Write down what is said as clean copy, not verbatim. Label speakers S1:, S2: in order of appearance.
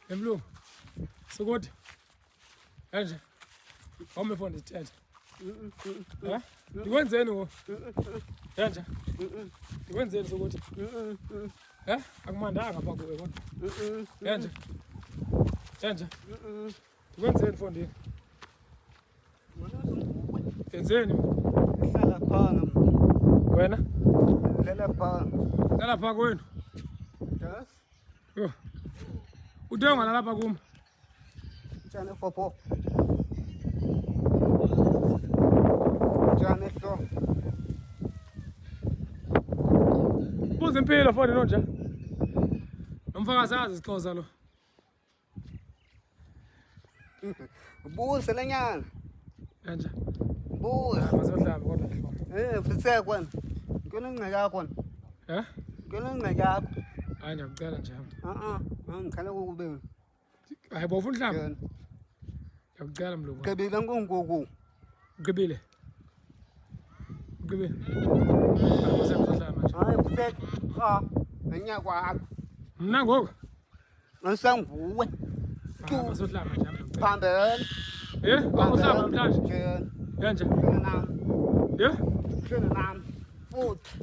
S1: Emlungu. Sokuthi. Kanje. Awume mfo ndithethe. Ha? Ndikwenzeni ngo? Kanje. Ndikwenzeni sokuthi? Ha? Akumandanga pha kuwe kodwa. Kanje. Kanje. Ndikwenzeni mfo ndini? Yenzeni?
S2: Hlala phana.
S1: Wena?
S2: Hlala phana.
S1: Lala pha kwenu.
S2: Yes.
S1: Yo. Uthe ungalala pha kum.
S2: Njani popo? Njani so?
S1: Buza impilo mfo nonja. Nomfakazi azi isixhosa lo.
S2: Buza lenyana.
S1: Kanje.
S2: Buza.
S1: Masohlamba kodwa hloko.
S2: Fise kwana. Ngikona ingceke yakho. Ngikona ingceke yakho.
S1: Hayi ngiyakucela nje.
S2: Ngikhala ukube.
S1: Hayi bofu uhlamba. Ngiyakucela mlungu.
S2: Gqibile ngunguku.
S1: Ugqibile. Ugqibile. Masohlamba nje.
S2: Hayi fise anya kwakho.
S1: Mna ngoku.
S2: Ngisanguwe.
S1: Masohlamba nje mlungu.
S2: Phambene.
S1: Awuhlamba namhlanje.
S2: Njani?
S1: Kanje.
S2: Nam.
S1: Yeah?
S2: Nam. Futhi.